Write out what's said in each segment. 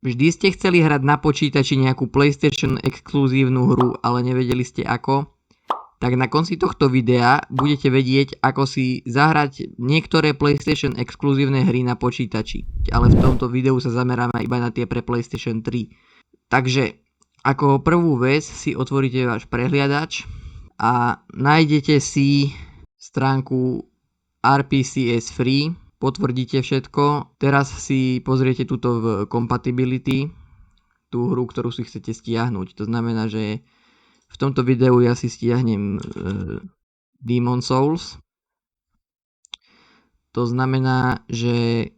Vždy ste chceli hrať na počítači nejakú PlayStation exkluzívnu hru, ale nevedeli ste ako? Tak na konci tohto videa budete vedieť, ako si zahrať niektoré PlayStation exkluzívne hry na počítači. Ale v tomto videu sa zameráme iba na tie pre PlayStation 3. Takže ako prvú vec si otvoríte váš prehliadač a nájdete si stránku RPCS Free, potvrdíte všetko. Teraz si pozriete túto v Compatibility, tú hru, ktorú si chcete stiahnuť. To znamená, že v tomto videu ja si stiahnem Demon's Souls. To znamená, že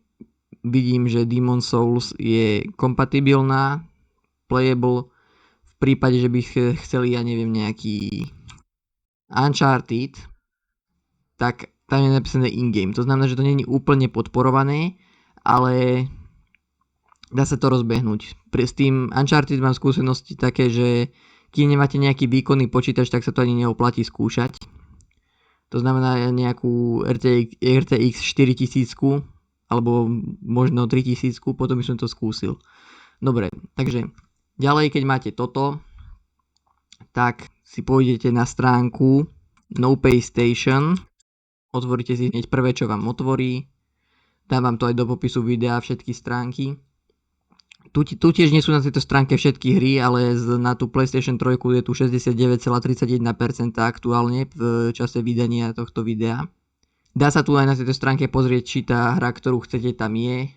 vidím, že Demon's Souls je kompatibilná, playable. V prípade, že by chceli, ja neviem, nejaký Uncharted, tak tam je napísané in-game. To znamená, že to nie je úplne podporované, ale dá sa to rozbehnúť. S tým Uncharted mám skúsenosti také, že keď nemáte nejaký výkonný počítač, tak sa to ani neoplatí skúšať. To znamená nejakú RTX 4000 alebo možno 3000, potom by som to skúsil. Dobre, takže ďalej, keď máte toto, tak si pôjdete na stránku NoPay Station, otvoríte si hneď prvé, čo vám otvorí, dávam to aj do popisu videa všetky stránky. Tu tiež nie sú na tejto stránke všetky hry, ale na tú PlayStation 3 je tu 69,31% aktuálne v čase vydania tohto videa. Dá sa tu aj na tejto stránke pozrieť, či tá hra, ktorú chcete, tam je.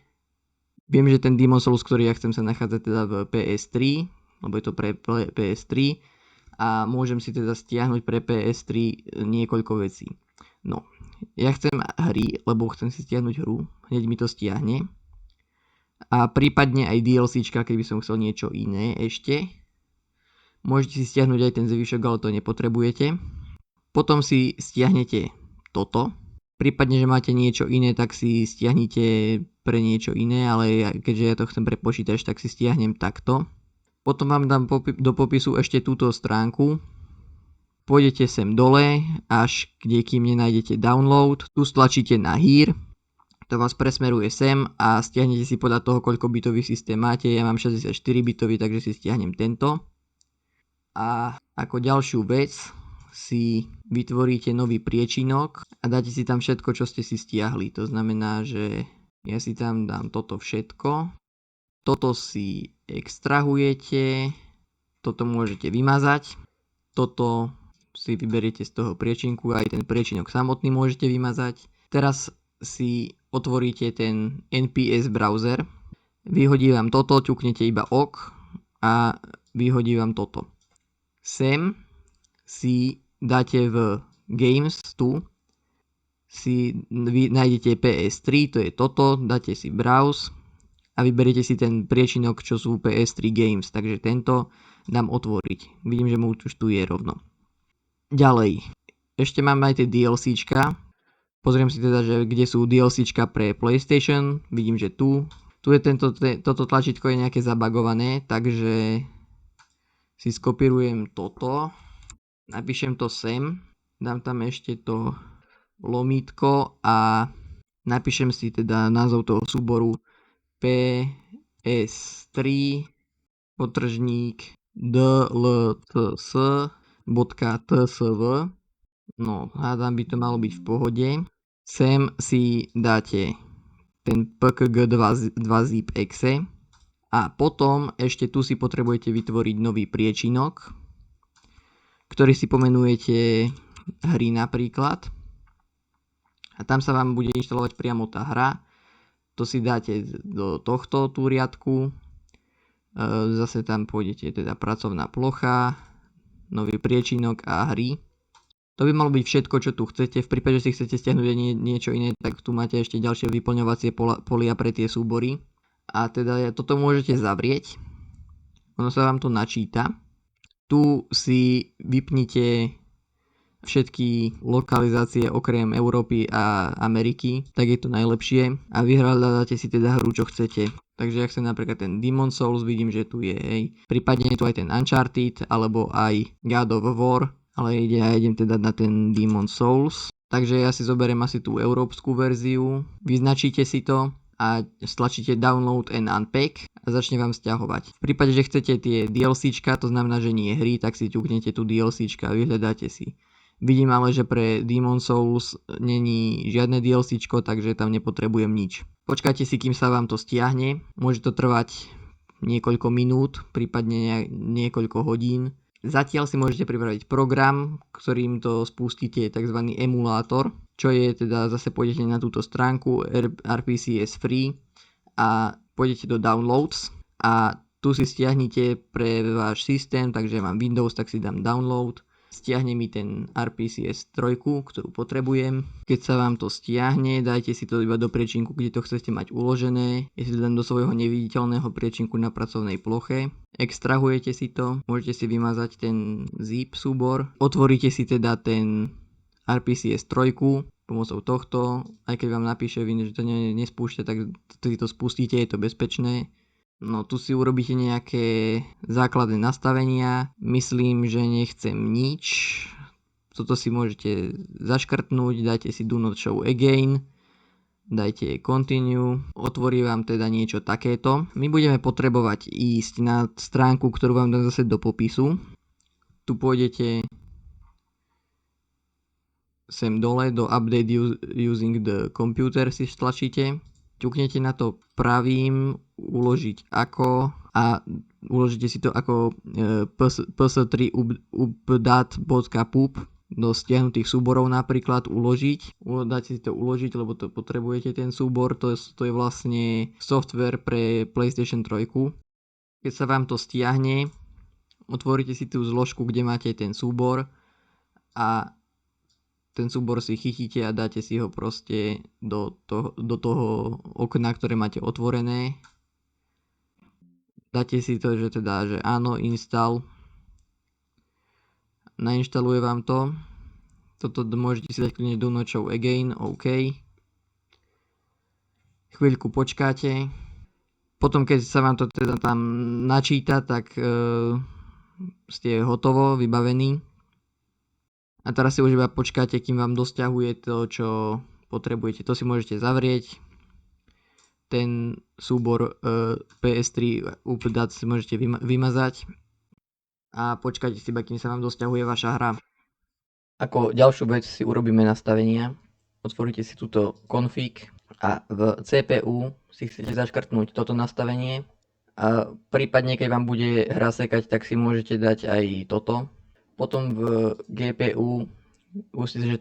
Viem, že ten Demon's Souls, ktorý ja chcem, sa nachádza teda v PS3, lebo je to pre PS3 a môžem si teda stiahnuť pre PS3 niekoľko vecí. No, ja chcem hry, lebo chcem si stiahnuť hru, hneď mi to stiahne. A prípadne aj DLCčka, keby som chcel niečo iné ešte. Môžete si stiahnuť aj ten zvyšok, ale to nepotrebujete. Potom si stiahnete toto. Prípadne, že máte niečo iné, tak si stiahnite pre niečo iné, ale keďže ja to chcem pre počítač, tak si stiahnem takto. Potom vám dám do popisu ešte túto stránku. Pôjdete sem dole, až kým nenájdete download. Tu stlačíte na Here. To vás presmeruje sem a stiahnete si podľa toho, koľko bitový systém máte. Ja mám 64 bitový, takže si stiahnem tento. A ako ďalšiu vec si vytvoríte nový priečinok a dáte si tam všetko, čo ste si stiahli. To znamená, že ja si tam dám toto všetko. Toto si extrahujete. Toto môžete vymazať. Toto si vyberiete z toho priečinku. Aj ten priečinok samotný môžete vymazať. Teraz si otvoríte ten NPS browser, vyhodí vám toto, ťuknete iba OK a vyhodí vám toto. Sem si dáte v Games, tu si nájdete PS3, to je toto, dáte si Browse a vyberiete si ten priečinok, čo sú PS3 Games, takže tento dám otvoriť. Vidím, že mu už tu je rovno. Ďalej, ešte mám aj tie DLCčka. Pozriem si teda, že kde sú DLCčka pre PlayStation. Vidím, že tu je toto tlačítko je nejaké zabagované, takže si skopírujem toto. Napíšem to sem. Dám tam ešte to lomítko a napíšem si teda názov toho súboru PS3 dlts.tsv. No, hádam by to malo byť v pohode. Sem si dáte ten pkg2zip.exe a potom ešte tu si potrebujete vytvoriť nový priečinok, ktorý si pomenujete hry napríklad. A tam sa vám bude inštalovať priamo tá hra. To si dáte do tohto tú riadku. Zase tam pôjdete teda pracovná plocha, nový priečinok a hry. To by malo byť všetko, čo tu chcete. V prípade, že si chcete stiahnuť niečo iné, tak tu máte ešte ďalšie vyplňovacie polia pre tie súbory. A teda toto môžete zavrieť. Ono sa vám to načíta. Tu si vypnite všetky lokalizácie okrem Európy a Ameriky, tak je to najlepšie. A vyhľadáte si teda hru, čo chcete. Takže ja chcem napríklad ten Demon's Souls, vidím, že tu je, hej. Prípadne je tu aj ten Uncharted, alebo aj God of War. Ale ja idem teda na ten Demon's Souls. Takže ja si zoberiem asi tú európsku verziu. Vyznačíte si to a stlačíte download and unpack a začne vám stiahovať. V prípade, že chcete tie DLCčka, to znamená, že nie hry, tak si ťuknete tu DLCčka a vyhľadáte si. Vidím ale, že pre Demon Souls není žiadne DLCčko, takže tam nepotrebujem nič. Počkajte si, kým sa vám to stiahne. Môže to trvať niekoľko minút, prípadne niekoľko hodín. Zatiaľ si môžete pripraviť program, ktorým to spustíte, tzv. Emulátor, čo je teda, zase pôjdete na túto stránku RPCS Free a pôjdete do Downloads a tu si stiahnite pre váš systém, takže mám Windows, tak si dám Download. Stiahne mi ten RPCS 3, ktorú potrebujem. Keď sa vám to stiahne, dajte si to iba do priečinku, kde to chcete mať uložené. Ja si to dám do svojho neviditeľného priečinku na pracovnej ploche. Extrahujete si to, môžete si vymazať ten zip súbor. Otvoríte si teda ten RPCS 3 pomocou tohto. Aj keď vám napíše, že to nespúšťa, tak si to spustíte, je to bezpečné. No tu si urobíte nejaké základné nastavenia, myslím, že nechcem nič, toto si môžete zaškrtnúť, dajte si do not show again, dajte continue, otvorí vám teda niečo takéto. My budeme potrebovať ísť na stránku, ktorú vám dám zase do popisu, tu pôjdete sem dole do update using the computer si stlačíte. Ťuknete na to pravým, uložiť ako a uložíte si to ako ps3 updat.pup do stiahnutých súborov napríklad uložiť. Dáte si to uložiť, lebo to potrebujete ten súbor, to je vlastne software pre PlayStation 3. Keď sa vám to stiahne, otvoríte si tú zložku, kde máte ten súbor a ten súbor si chytíte a dáte si ho proste do toho okna, ktoré máte otvorené. Dáte si to, že áno, install. Nainštaluje vám to. Toto môžete si dať kľudne do not show again, OK. Chvíľku počkáte. Potom, keď sa vám to teda tam načíta, tak ste hotovo, vybavení. A teraz si už iba počkáte, kým vám dosťahuje to, čo potrebujete. To si môžete zavrieť. Ten súbor PS3 update si môžete vymazať. A počkáte si iba, kým sa vám dosťahuje vaša hra. Ako ďalšiu vec si urobíme nastavenia. Otvoríte si túto config a v CPU si chcete zaškrtnúť toto nastavenie. A prípadne, keď vám bude hra sekať, tak si môžete dať aj toto. Potom v GPU musíte, že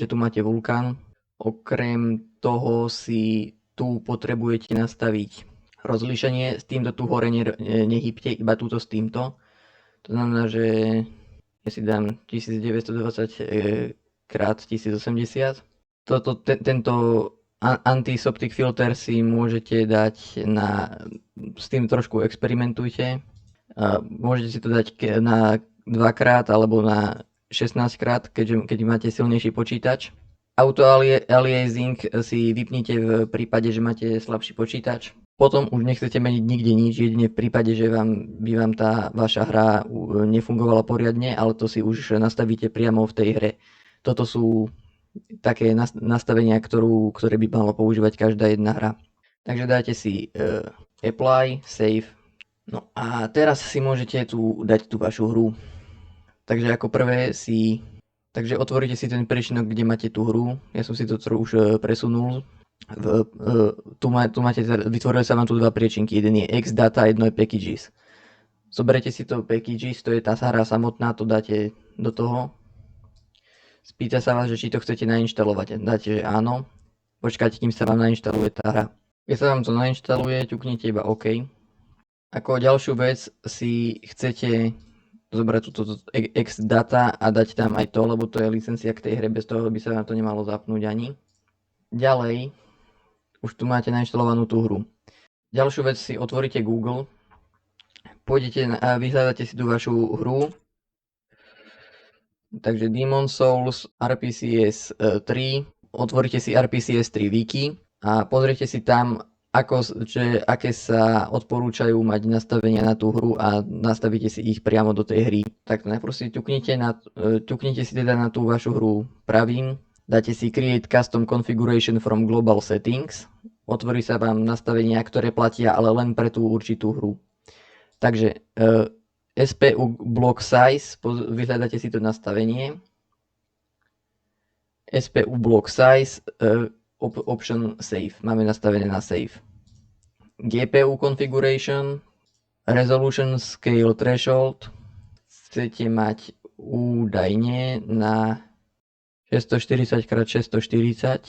tu máte Vulkan. Okrem toho si tu potrebujete nastaviť rozlíšenie. S týmto tu hore nehybte, iba túto s týmto. To znamená, že ja si dám 1920 x 1080. Tento anti-Soptic filter si môžete dať s tým trošku experimentujte. Môžete si to dať na 2x alebo na 16x, keď máte silnejší počítač. Auto aliasing si vypnite v prípade, že máte slabší počítač. Potom už nechcete meniť nikde nič, jedine v prípade, že by vám tá vaša hra nefungovala poriadne, ale to si už nastavíte priamo v tej hre. Toto sú také nastavenia, ktoré by malo používať každá jedna hra. Takže dáte si apply, save. No a teraz si môžete tu dať tú vašu hru. Takže ako prvé takže otvoríte si ten priečinok, kde máte tú hru. Ja som si to už presunul. Vytvorili sa vám tu dva priečinky. Jeden je Xdata, jedno je Packages. Zoberete si to Packages, to je tá hra samotná, to dáte do toho. Spýta sa vás, že či to chcete nainštalovať. Dáte, že áno. Počkáte, kým sa vám nainštaluje tá hra. Keď sa vám to nainštaluje, ťuknete iba OK. Ako ďalšiu vec si chcete zobrať túto Xdata a dať tam aj to, lebo to je licencia k tej hre, bez toho by sa vám to nemalo zapnúť ani. Ďalej, už tu máte nainštalovanú tú hru. Ďalšiu vec si otvoríte Google, pôjdete a vyhľadáte si tú vašu hru. Takže Demon Souls RPCS 3, otvoríte si RPCS 3 wiki a pozrite si tam, aké sa odporúčajú mať nastavenia na tú hru a nastavíte si ich priamo do tej hry. Tak najprv si ťuknite si teda na tú vašu hru pravým, dáte si Create Custom Configuration from Global Settings, otvorí sa vám nastavenia, ktoré platia ale len pre tú určitú hru. Takže SPU Block Size, vyhľadáte si to nastavenie, SPU Block Size, Option Save, máme nastavené na Save. GPU Configuration, Resolution Scale Threshold, chcete mať údajne na 640x640,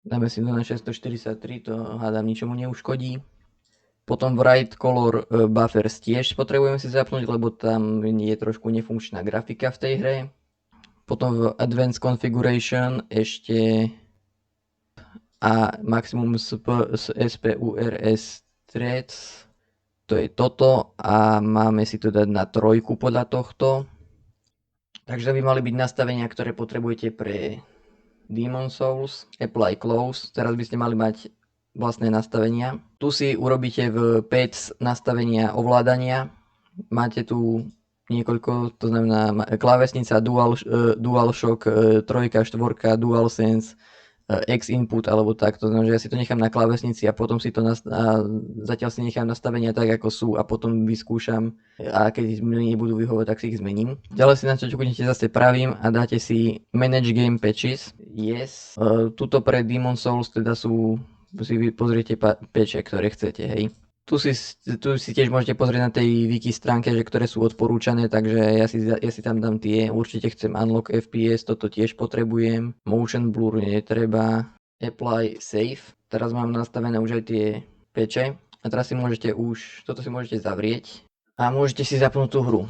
dáme si to na 643, to hádam ničomu neuškodí. Potom Write Color Buffers tiež potrebujeme si zapnúť, lebo tam je trošku nefunkčná grafika v tej hre. Potom v Advanced Configuration ešte a maximum SPURS threads, to je toto a máme si to dať na 3 podľa tohto. Takže by mali byť nastavenia, ktoré potrebujete pre Demon's Souls. Apply Close, teraz by ste mali mať vlastné nastavenia. Tu si urobíte v Pets nastavenia ovládania. Máte tu niekoľko, to znamená klávesnica, DualShock 3, 4, DualSense, X-input alebo tak, to znamená, že ja si to nechám na klávesnici a potom si to zatiaľ si nechám nastavenia tak ako sú a potom vyskúšam a keď mi nebudú vyhovovať, tak si ich zmením. Ďalej si na to ťuknete zase pravým a dáte si Manage Game Patches. Yes. Tuto pre Demon's Souls teda sú, si vy pozriete patche, ktoré chcete, hej. Tu si tiež môžete pozrieť na tej wiki stránke, že ktoré sú odporúčané, takže ja si tam dám tie. Určite chcem Unlock FPS, toto tiež potrebujem. Motion Blur netreba. Apply Save. Teraz mám nastavené už aj tie patche. A teraz si môžete toto si môžete zavrieť. A môžete si zapnúť tú hru.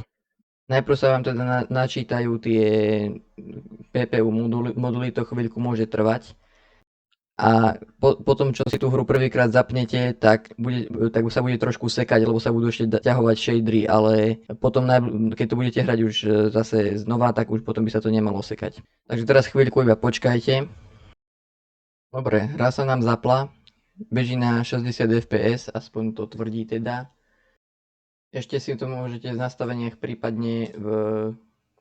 Najprv sa vám teda načítajú tie PPU moduly, to chvíľku môže trvať. A potom, čo si tú hru prvýkrát zapnete, tak sa bude trošku sekať, lebo sa budú ešte ťahovať shadery, ale potom, keď to budete hrať už zase znova, tak už potom by sa to nemalo sekať. Takže teraz chvíľku iba počkajte. Dobre, hra sa nám zapla. Beží na 60 fps, aspoň to tvrdí teda. Ešte si to môžete v nastaveniach prípadne v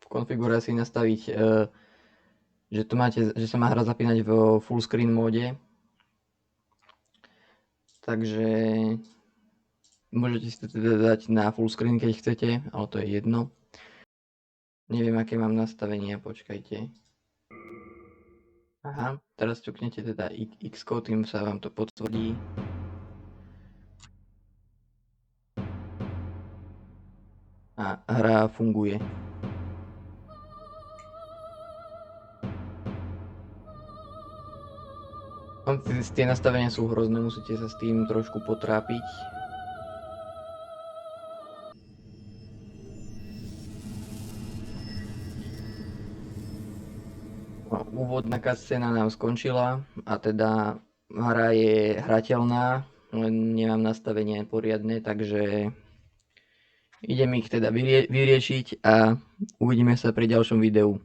konfigurácii nastaviť že sa má hra zapínať v full screen móde. Takže môžete si to teda dať na full screen, keď chcete, ale to je jedno. Neviem, aké mám nastavenia, počkajte. Aha, teraz ťuknete teda X, tým sa vám to potvrdí. A hra funguje. Tie nastavenia sú hrozné, musíte sa s tým trošku potrápiť. Úvodná cutscéna nám skončila a teda hra je hrateľná, len nemám nastavenie poriadne, takže idem ich teda vyriešiť a uvidíme sa pri ďalšom videu.